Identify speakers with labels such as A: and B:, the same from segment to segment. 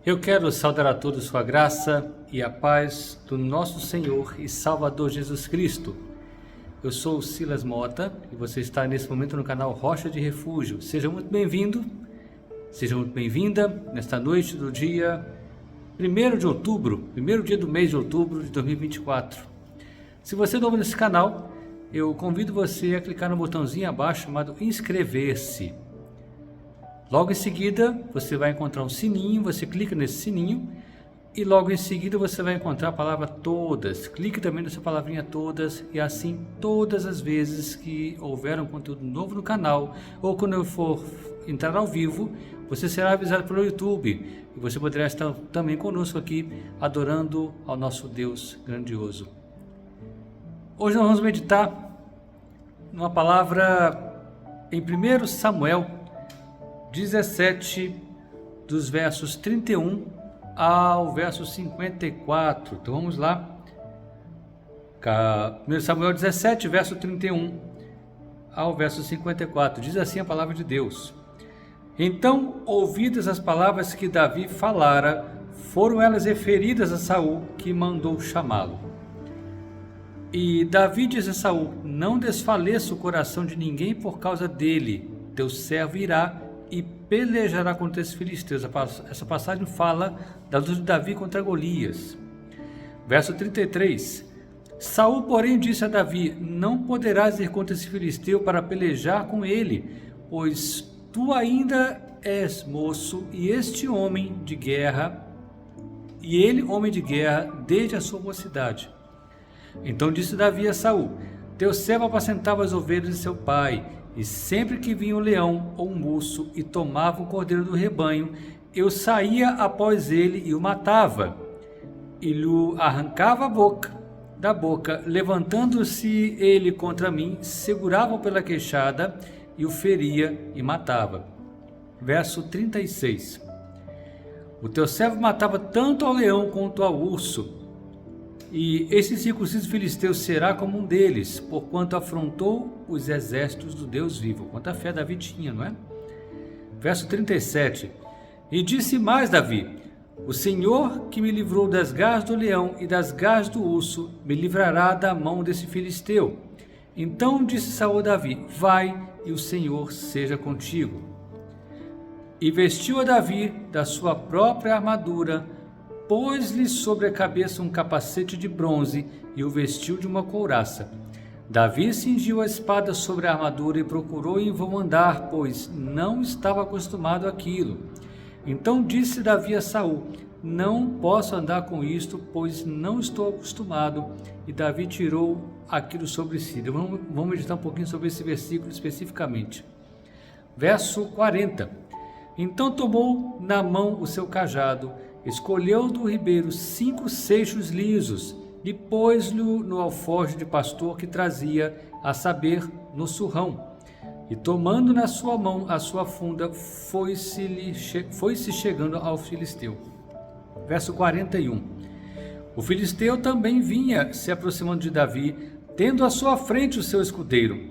A: Eu quero saudar a todos com a graça e a paz do nosso Senhor e Salvador Jesus Cristo. Eu sou o Silas Mota e você está nesse momento no canal Rocha de Refúgio. Seja muito bem-vindo, seja muito bem-vinda nesta noite do dia 1º de outubro, primeiro dia do mês de outubro de 2024. Se você é novo nesse canal, eu convido você a clicar no botãozinho abaixo chamado inscrever-se. Logo em seguida, você vai encontrar um sininho, você clica nesse sininho e logo em seguida você vai encontrar a palavra todas. Clique também nessa palavrinha todas e assim todas as vezes que houver um conteúdo novo no canal ou quando eu for entrar ao vivo, você será avisado pelo YouTube e você poderá estar também conosco aqui adorando ao nosso Deus grandioso. Hoje nós vamos meditar numa palavra em 1 Samuel 17, dos versos 31 ao verso 54. Então vamos lá. 1 Samuel 17, verso 31 ao verso 54. Diz assim a palavra de Deus: Então, ouvidas as palavras que Davi falara, foram elas referidas a Saul, que mandou chamá-lo. E Davi disse a Saul: Não desfaleça o coração de ninguém por causa dele. Teu servo irá e pelejará contra esses filisteus. Essa passagem fala da luta de Davi contra Golias. Verso 33. Saul, porém, disse a Davi: Não poderás ir contra esse filisteu para pelejar com ele, pois tu ainda és moço, e este homem de guerra, e ele homem de guerra desde a sua mocidade. Então disse Davi a Saul: Teu servo apacentava as ovelhas de seu pai, e sempre que vinha um leão ou um urso e tomava um cordeiro do rebanho, eu saía após ele e o matava, e lhe arrancava da boca, levantando-se ele contra mim, segurava-o pela queixada e o feria e matava. Verso 36. O teu servo matava tanto ao leão quanto ao urso, e esse circunciso filisteu será como um deles, porquanto afrontou os exércitos do Deus vivo. Quanta fé Davi tinha, não é? Verso 37. E disse mais Davi: O Senhor que me livrou das garras do leão e das garras do urso, me livrará da mão desse filisteu. Então disse Saul a Davi: Vai, e o Senhor seja contigo. E vestiu a Davi da sua própria armadura, pôs-lhe sobre a cabeça um capacete de bronze e o vestiu de uma couraça. Davi cingiu a espada sobre a armadura e procurou em vão andar, pois não estava acostumado àquilo. Então disse Davi a Saul: Não posso andar com isto, pois não estou acostumado. E Davi tirou aquilo sobre si. Vamos meditar um pouquinho sobre esse versículo especificamente. Verso 40. Então tomou na mão o seu cajado, escolheu do ribeiro 5 seixos lisos e pôs-lhe no alforje de pastor que trazia, a saber, no surrão. E tomando na sua mão a sua funda, foi-se chegando ao filisteu. Verso 41. O filisteu também vinha se aproximando de Davi, tendo à sua frente o seu escudeiro.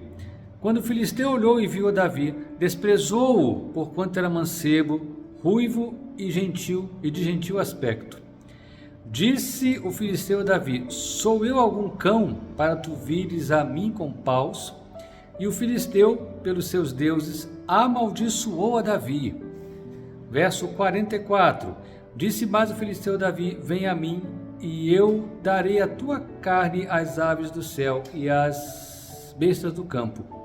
A: Quando o filisteu olhou e viu a Davi, desprezou-o, porquanto era mancebo, ruivo e de gentil aspecto. Disse o filisteu a Davi: Sou eu algum cão para tu vires a mim com paus? E o filisteu, pelos seus deuses, amaldiçoou a Davi. Verso 44. Disse mais o filisteu a Davi: Vem a mim, e eu darei a tua carne às aves do céu e às bestas do campo.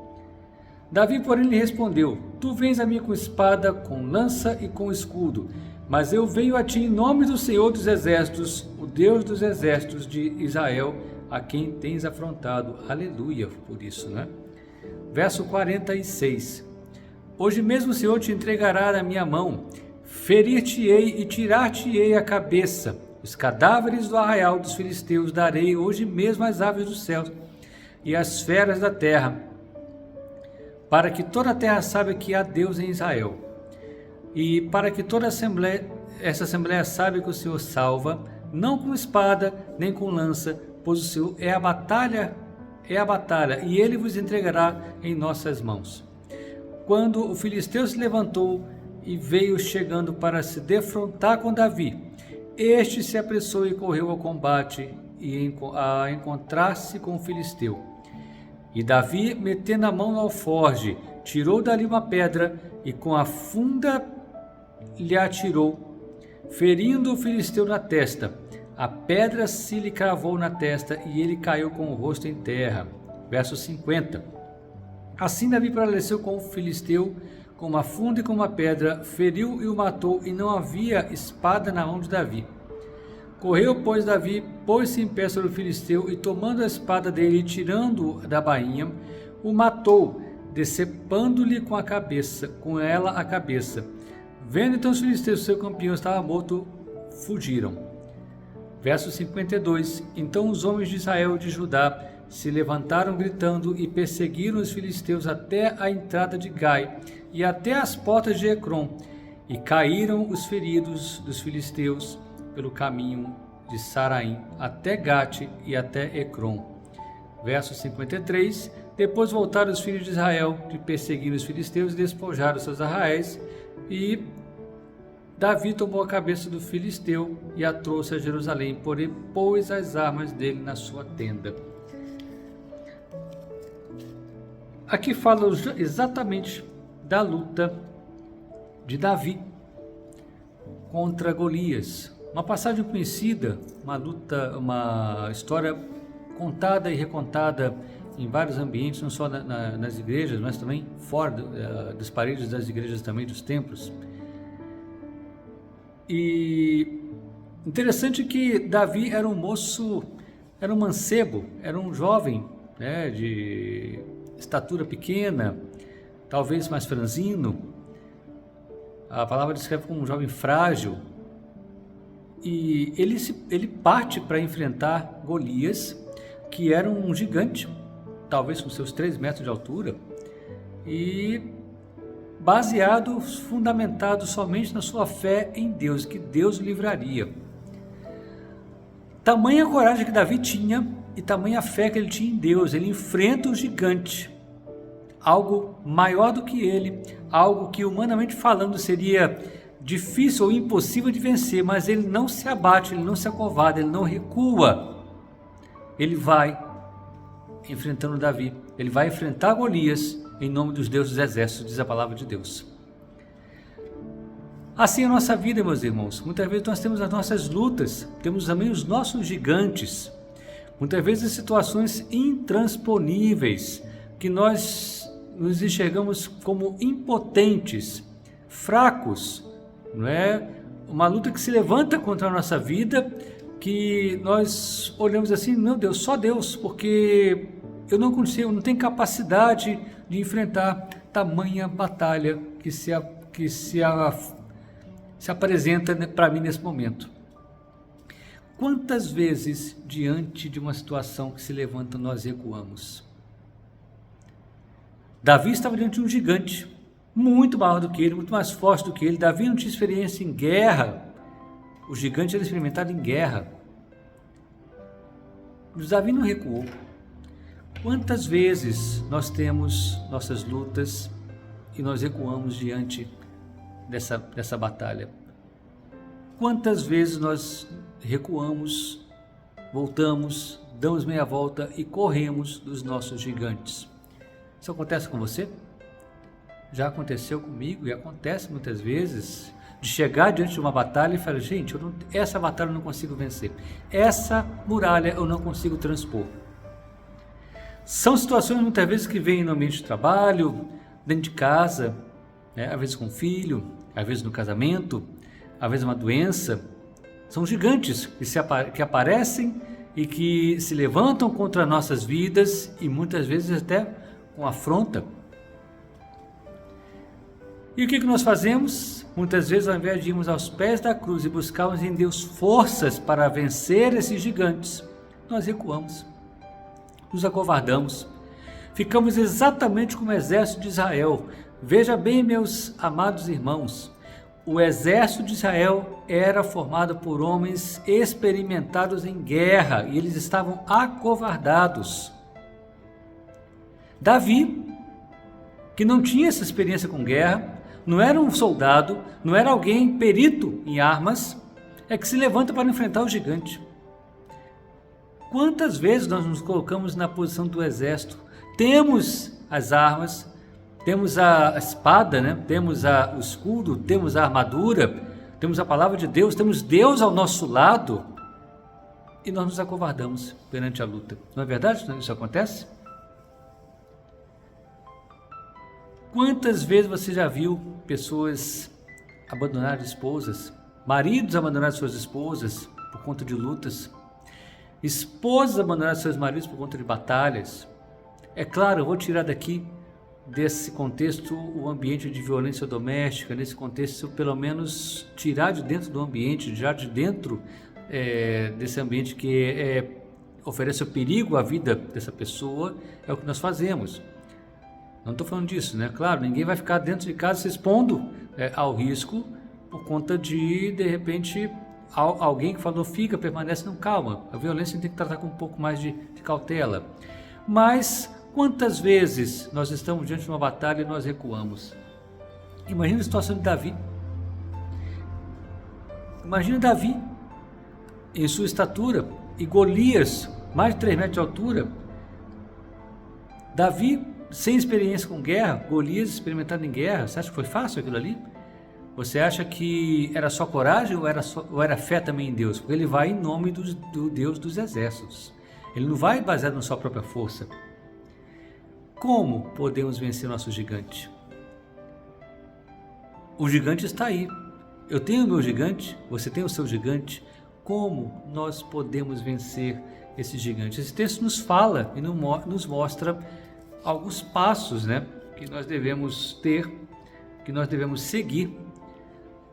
A: Davi, porém, lhe respondeu: Tu vens a mim com espada, com lança e com escudo, mas eu venho a ti em nome do Senhor dos Exércitos, o Deus dos Exércitos de Israel, a quem tens afrontado. Aleluia por isso, né? Verso 46. Hoje mesmo o Senhor te entregará na minha mão, ferir-te-ei e tirar-te-ei a cabeça. Os cadáveres do arraial dos filisteus darei hoje mesmo às aves do céu e às feras da terra, para que toda a terra saiba que há Deus em Israel, e para que toda essa assembleia saiba que o Senhor salva, não com espada, nem com lança, pois o Senhor é a batalha, e ele vos entregará em nossas mãos. Quando o filisteu se levantou e veio chegando para se defrontar com Davi. Este se apressou e correu ao combate e a encontrar-se com o filisteu. E Davi, metendo a mão no alforge, tirou dali uma pedra e com a funda lhe atirou, ferindo o filisteu na testa. A pedra se lhe cravou na testa e ele caiu com o rosto em terra. Verso 50. Assim Davi prevaleceu com o filisteu, com uma funda e com uma pedra, feriu e o matou, e não havia espada na mão de Davi. Correu, pois, Davi, pôs-se em pé sobre o filisteu, e tomando a espada dele, tirando-o da bainha, o matou, decepando-lhe com ela a cabeça. Vendo então os filisteus que seu campeão estava morto, fugiram. Verso 52. Então os homens de Israel e de Judá se levantaram gritando e perseguiram os filisteus até a entrada de Gai e até as portas de Ecrom, e caíram os feridos dos filisteus pelo caminho de Saraim até Gate e até Ecrom. Verso 53. Depois voltaram os filhos de Israel de perseguir os filisteus e despojaram seus arraiais, e Davi tomou a cabeça do filisteu e a trouxe a Jerusalém, porém pôs as armas dele na sua tenda. Aqui fala exatamente da luta de Davi contra Golias. Uma passagem conhecida, uma história contada e recontada em vários ambientes, não só nas igrejas, mas também fora das paredes das igrejas, também dos templos. E interessante que Davi era um moço, era um mancebo, era um jovem, né, de estatura pequena, talvez mais franzino. A palavra descreve como um jovem frágil. E ele parte para enfrentar Golias, que era um gigante, talvez com seus 3 metros de altura, e fundamentado somente na sua fé em Deus, que Deus o livraria. Tamanha coragem que Davi tinha e tamanha fé que ele tinha em Deus, ele enfrenta o gigante, algo maior do que ele, algo que humanamente falando seria difícil ou impossível de vencer, mas ele não se abate, ele não se acovarda, ele não recua. Ele vai enfrentando Davi, ele vai enfrentar Golias em nome dos deuses dos exércitos, diz a palavra de Deus. Assim é a nossa vida, meus irmãos. Muitas vezes nós temos as nossas lutas, temos também os nossos gigantes, muitas vezes situações intransponíveis, que nós nos enxergamos como impotentes, fracos, não é? Uma luta que se levanta contra a nossa vida, que nós olhamos assim, meu Deus, só Deus, porque eu não consigo, eu não tenho capacidade de enfrentar tamanha batalha que se apresenta para mim nesse momento. Quantas vezes, diante de uma situação que se levanta, nós recuamos? Davi estava diante de um gigante, muito maior do que ele, muito mais forte do que ele. Davi não tinha experiência em guerra, o gigante era experimentado em guerra. Mas Davi não recuou. Quantas vezes nós temos nossas lutas e nós recuamos diante dessa batalha? Quantas vezes nós recuamos, voltamos, damos meia volta e corremos dos nossos gigantes? Isso acontece com você? Já aconteceu comigo e acontece muitas vezes de chegar diante de uma batalha e falar, gente, essa batalha eu não consigo vencer, essa muralha eu não consigo transpor. São situações muitas vezes que vêm no ambiente de trabalho, dentro de casa, né? Às vezes com o filho, às vezes no casamento, às vezes uma doença. São gigantes que aparecem e que se levantam contra nossas vidas e muitas vezes até com afronta. E o que nós fazemos? Muitas vezes, ao invés de irmos aos pés da cruz e buscarmos em Deus forças para vencer esses gigantes, nós recuamos, nos acovardamos, ficamos exatamente como o exército de Israel. Veja bem, meus amados irmãos, o exército de Israel era formado por homens experimentados em guerra e eles estavam acovardados. Davi, que não tinha essa experiência com guerra, não era um soldado, não era alguém perito em armas, é que se levanta para enfrentar o gigante. Quantas vezes nós nos colocamos na posição do exército? Temos as armas, temos a espada, né? Temos o escudo, temos a armadura, temos a palavra de Deus, temos Deus ao nosso lado e nós nos acovardamos perante a luta. Não é verdade que isso acontece? Quantas vezes você já viu pessoas abandonarem esposas, maridos abandonarem suas esposas por conta de lutas, esposas abandonarem seus maridos por conta de batalhas? É claro, eu vou tirar daqui desse contexto o ambiente de violência doméstica, nesse contexto pelo menos tirar de dentro do ambiente, já de dentro desse ambiente que oferece o perigo à vida dessa pessoa, é o que nós fazemos. Não estou falando disso, né? Claro, ninguém vai ficar dentro de casa se expondo ao risco por conta de repente, alguém que falou fica, permanece, não, calma. A violência tem que tratar com um pouco mais de cautela. Mas quantas vezes nós estamos diante de uma batalha e nós recuamos? Imagina a situação de Davi. Imagina Davi em sua estatura e Golias, mais de 3 metros de altura. Davi sem experiência com guerra, Golias experimentado em guerra. Você acha que foi fácil aquilo ali? Você acha que era só coragem ou era fé também em Deus? Porque ele vai em nome do Deus dos exércitos. Ele não vai baseado na sua própria força. Como podemos vencer nosso gigante? O gigante está aí. Eu tenho o meu gigante, você tem o seu gigante. Como nós podemos vencer esse gigante? Esse texto nos fala e nos mostra alguns passos, né, que nós devemos ter, que nós devemos seguir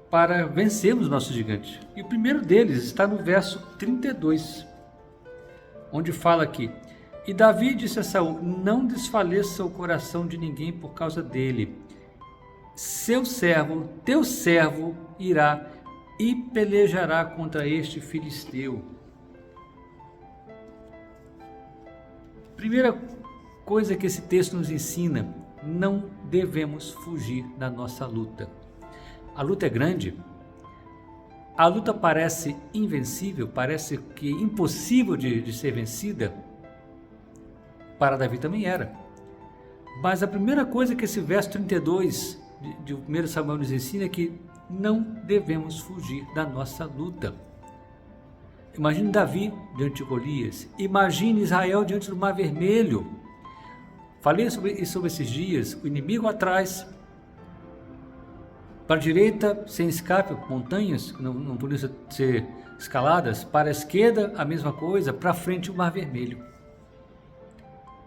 A: para vencermos o nosso gigante. E o primeiro deles está no verso 32, onde fala aqui: e Davi disse a Saul: não desfaleça o coração de ninguém por causa dele. Seu servo, teu servo, irá e pelejará contra este filisteu. Primeira coisa que esse texto nos ensina: não devemos fugir da nossa luta. A luta é grande, a luta parece invencível, parece que impossível de ser vencida. Para Davi também era. Mas a primeira coisa que esse verso 32 de 1 Samuel nos ensina é que não devemos fugir da nossa luta. Imagine Davi diante de Golias, imagine Israel diante do Mar Vermelho. Falei sobre esses dias, o inimigo atrás, para a direita sem escape, montanhas que não podiam ser escaladas, para a esquerda a mesma coisa, para a frente o Mar Vermelho.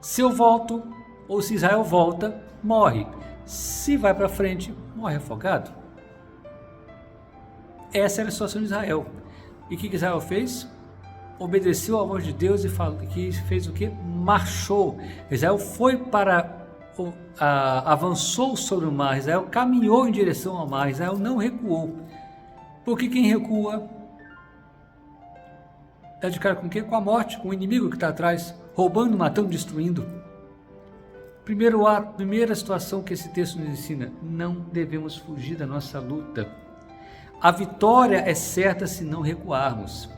A: Se eu volto, ou se Israel volta, morre. Se vai para frente, morre afogado. Essa era a situação de Israel. E o que Israel fez? Obedeceu à voz de Deus e fez o que? Marchou. Israel foi avançou sobre o mar. Israel caminhou em direção ao mar. Israel não recuou. Porque quem recua está de cara com o quê? Com a morte, com o inimigo que está atrás, roubando, matando, destruindo. Primeira situação que esse texto nos ensina: não devemos fugir da nossa luta. A vitória é certa se não recuarmos.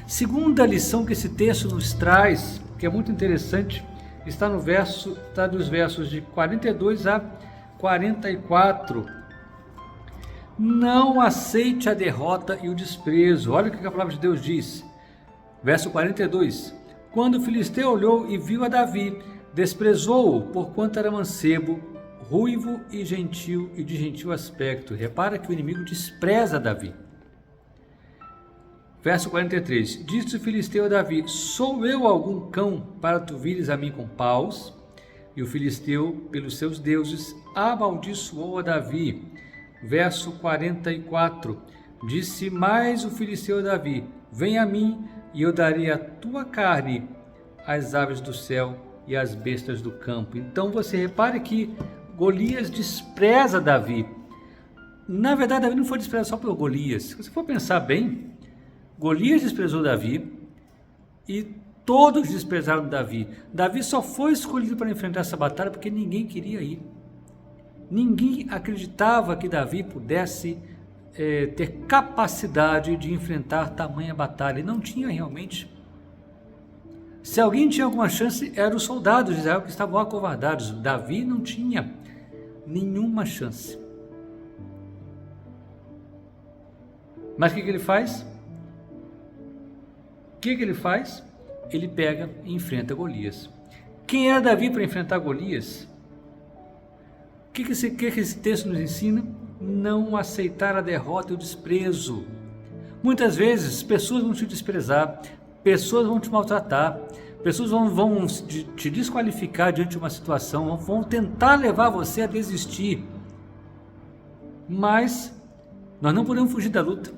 A: Segunda lição que esse texto nos traz, que é muito interessante, está dos versos de 42 a 44. Não aceite a derrota e o desprezo. Olha o que a palavra de Deus diz. Verso 42. Quando o filisteu olhou e viu a Davi, desprezou-o, porquanto era mancebo, ruivo e gentil e de gentil aspecto. Repara que o inimigo despreza Davi. Verso 43. Disse o filisteu a Davi: sou eu algum cão para tu vires a mim com paus? E o filisteu, pelos seus deuses, amaldiçoou a Davi. Verso 44. Disse mais o filisteu a Davi: vem a mim, e eu darei a tua carne às aves do céu e às bestas do campo. Então você repare que Golias despreza Davi. Na verdade, Davi não foi desprezado só por Golias. Se você for pensar bem, Golias desprezou Davi e todos desprezaram Davi. Davi só foi escolhido para enfrentar essa batalha porque ninguém queria ir. Ninguém acreditava que Davi pudesse ter capacidade de enfrentar tamanha batalha. E não tinha realmente. Se alguém tinha alguma chance, eram os soldados de Israel que estavam acovardados. Davi não tinha nenhuma chance. Mas o que ele faz? O que ele faz? Ele pega e enfrenta Golias. Quem era Davi para enfrentar Golias? O que esse texto nos ensina? Não aceitar a derrota e o desprezo. Muitas vezes, pessoas vão te desprezar, pessoas vão te maltratar, pessoas vão te desqualificar diante de uma situação, vão tentar levar você a desistir. Mas nós não podemos fugir da luta,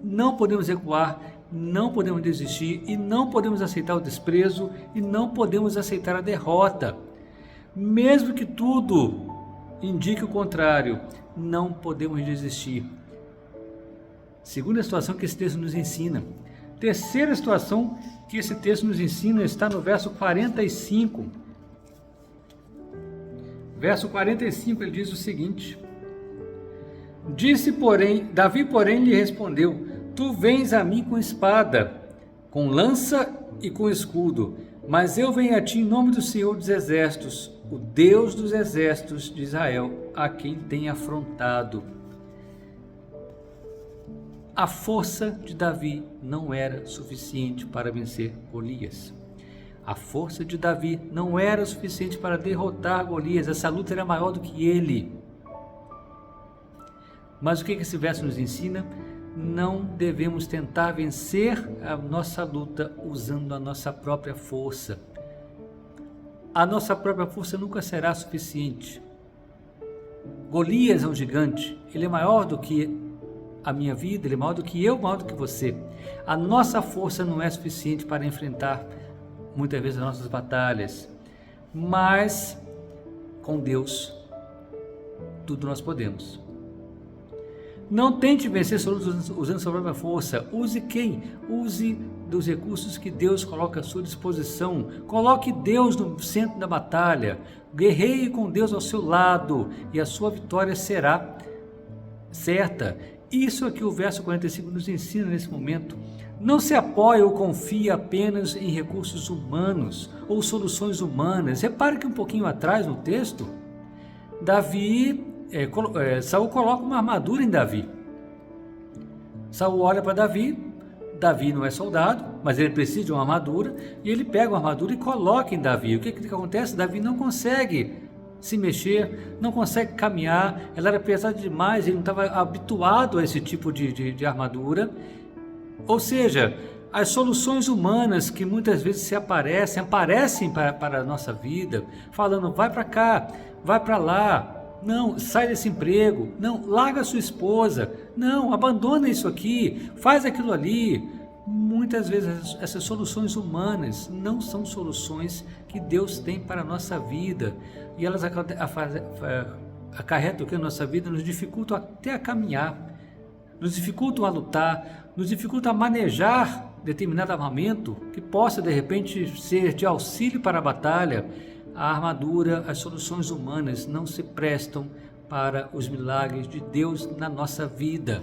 A: não podemos recuar, não podemos desistir e não podemos aceitar o desprezo e não podemos aceitar a derrota. Mesmo que tudo indique o contrário, não podemos desistir. Segunda situação que esse texto nos ensina. Terceira situação que esse texto nos ensina está no verso 45. Verso 45, ele diz o seguinte: Davi, porém, lhe respondeu: Tu vens a mim com espada, com lança e com escudo, mas eu venho a ti em nome do Senhor dos Exércitos, o Deus dos exércitos de Israel, a quem tem afrontado. A força de Davi não era suficiente para vencer Golias. A força de Davi não era suficiente para derrotar Golias. Essa luta era maior do que ele. Mas o que esse verso nos ensina? Não devemos tentar vencer a nossa luta usando a nossa própria força. A nossa própria força nunca será suficiente. Golias é um gigante, ele é maior do que a minha vida, ele é maior do que eu, maior do que você. A nossa força não é suficiente para enfrentar muitas vezes as nossas batalhas, mas com Deus tudo nós podemos. Não tente vencer usando sua própria força. Use quem? Use dos recursos que Deus coloca à sua disposição. Coloque Deus no centro da batalha. Guerreie com Deus ao seu lado e a sua vitória será certa. Isso é que o verso 45 nos ensina nesse momento. Não se apoie ou confie apenas em recursos humanos ou soluções humanas. Repare que um pouquinho atrás no texto, Saul coloca uma armadura em Davi. Saul olha para Davi. Davi não é soldado, mas ele precisa de uma armadura, e ele pega uma armadura e coloca em Davi. O que acontece? Davi não consegue se mexer, não consegue caminhar, ela era pesada demais, ele não estava habituado a esse tipo de armadura. Ou seja, as soluções humanas que muitas vezes aparecem para a nossa vida, falando: vai para cá, vai para lá, não, sai desse emprego, não, larga a sua esposa, não, abandona isso aqui, faz aquilo ali. Muitas vezes essas soluções humanas não são soluções que Deus tem para a nossa vida, e elas acarretam que a nossa vida nos dificultam até a caminhar, nos dificultam a lutar, nos dificultam a manejar determinado armamento que possa de repente ser de auxílio para a batalha. A armadura, as soluções humanas não se prestam para os milagres de Deus na nossa vida.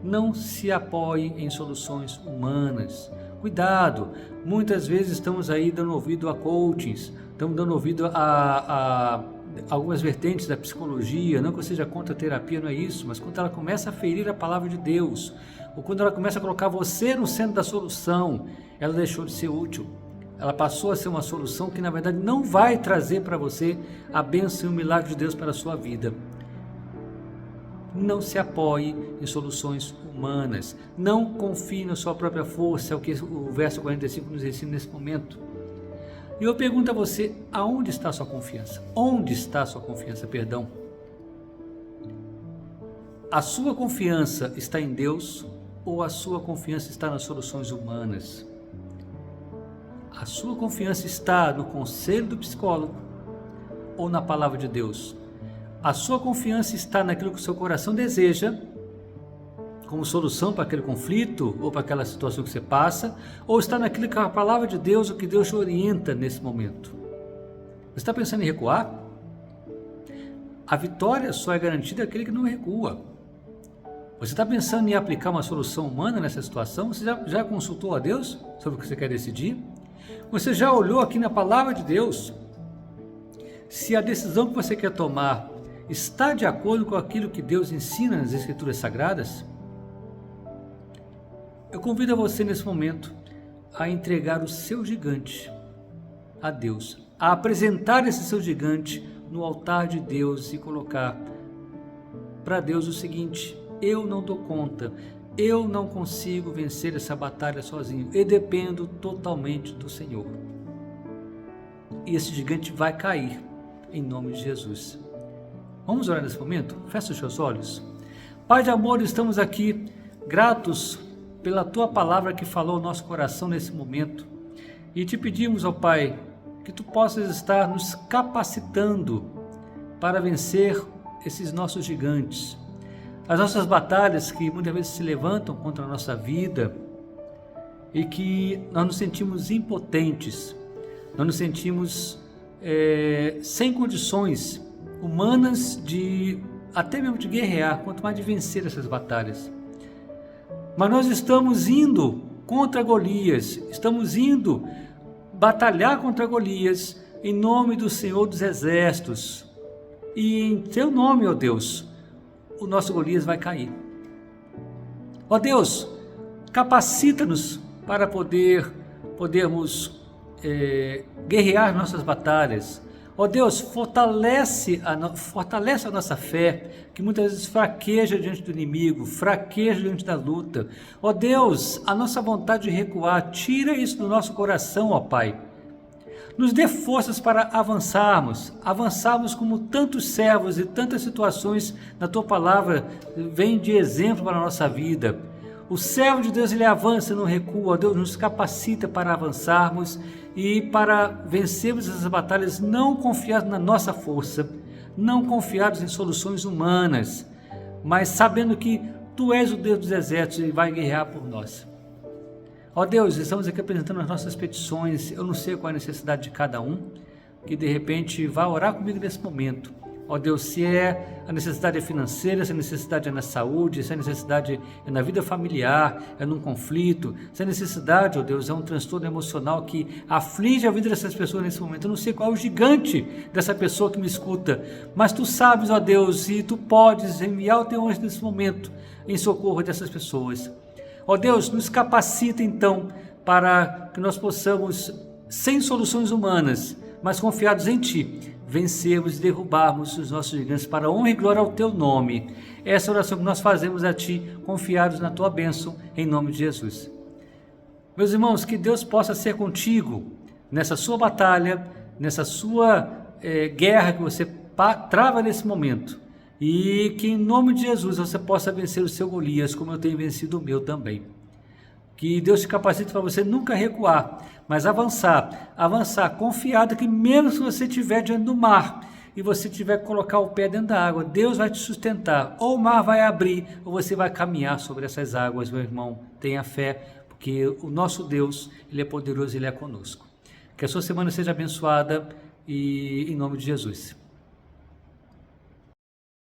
A: Não se apoie em soluções humanas. Cuidado, muitas vezes estamos aí dando ouvido a coachings, estamos dando ouvido a algumas vertentes da psicologia. Não que eu seja contra a terapia, não é isso, mas quando ela começa a ferir a palavra de Deus, ou quando ela começa a colocar você no centro da solução, ela deixou de ser útil. Ela passou a ser uma solução que na verdade não vai trazer para você a bênção e o milagre de Deus para a sua vida. Não se apoie em soluções humanas. Não confie na sua própria força, é o que o verso 45 nos ensina nesse momento. E eu pergunto a você, aonde está a sua confiança? Onde está a sua confiança, perdão? A sua confiança está em Deus ou a sua confiança está nas soluções humanas? A sua confiança está no conselho do psicólogo ou na palavra de Deus? A sua confiança está naquilo que o seu coração deseja como solução para aquele conflito ou para aquela situação que você passa, ou está naquilo que é a palavra de Deus, o que Deus te orienta nesse momento? Você está pensando em recuar? a vitória só é garantida àquele que não recua. Você está pensando em aplicar uma solução humana nessa situação? Você já consultou a Deus sobre o que você quer decidir? Você já olhou aqui na palavra de Deus se a decisão que você quer tomar está de acordo com aquilo que Deus ensina nas Escrituras Sagradas? Eu convido a você nesse momento a entregar o seu gigante a Deus, a apresentar esse seu gigante no altar de Deus e colocar para Deus o seguinte: eu não dou conta, eu não consigo vencer essa batalha sozinho, eu dependo totalmente do Senhor. E esse gigante vai cair em nome de Jesus. Vamos orar nesse momento? Feche os seus olhos. Pai de amor, estamos aqui gratos pela Tua palavra que falou ao nosso coração nesse momento. E te pedimos, ó Pai, que Tu possas estar nos capacitando para vencer esses nossos gigantes. As nossas batalhas que muitas vezes se levantam contra a nossa vida e que nós nos sentimos impotentes, nós nos sentimos sem condições humanas de até mesmo de guerrear, quanto mais de vencer essas batalhas. Mas nós estamos indo contra Golias, estamos indo batalhar contra Golias em nome do Senhor dos Exércitos. E em Teu nome, ó Deus, o nosso Golias vai cair. Ó Deus, capacita-nos para podermos guerrear nossas batalhas. Ó Deus, fortalece a nossa fé, que muitas vezes fraqueja diante do inimigo, fraqueja diante da luta. Ó Deus, a nossa vontade de recuar, tira isso do nosso coração, ó Pai. Nos dê forças para avançarmos como tantos servos e tantas situações na Tua palavra vêm de exemplo para a nossa vida. O servo de Deus, ele avança e não recua. Deus nos capacita para avançarmos e para vencermos essas batalhas, não confiados na nossa força, não confiados em soluções humanas, mas sabendo que Tu és o Deus dos exércitos e vai guerrear por nós. Ó Deus, estamos aqui apresentando as nossas petições. Eu não sei qual é a necessidade de cada um, que de repente vá orar comigo nesse momento. Ó Deus, se a necessidade é financeira, se a necessidade é na saúde, se a necessidade é na vida familiar, é num conflito, se a necessidade, ó Deus, é um transtorno emocional que aflige a vida dessas pessoas nesse momento. Eu não sei qual é o gigante dessa pessoa que me escuta, mas Tu sabes, ó Deus, e Tu podes enviar o Teu anjo nesse momento em socorro dessas pessoas. Ó Deus, nos capacita então para que nós possamos, sem soluções humanas, mas confiados em Ti, vencermos e derrubarmos os nossos gigantes para a honra e glória ao Teu nome. Essa oração que nós fazemos a Ti, confiados na Tua bênção, em nome de Jesus. Meus irmãos, que Deus possa ser contigo nessa sua batalha, nessa sua guerra que você trava nesse momento. E que em nome de Jesus você possa vencer o seu Golias, como eu tenho vencido o meu também. Que Deus te capacite para você nunca recuar, mas avançar, confiado que mesmo se você estiver diante do mar e você tiver que colocar o pé dentro da água, Deus vai te sustentar, ou o mar vai abrir, ou você vai caminhar sobre essas águas, meu irmão. Tenha fé, porque o nosso Deus, Ele é poderoso, Ele é conosco. Que a sua semana seja abençoada e em nome de Jesus.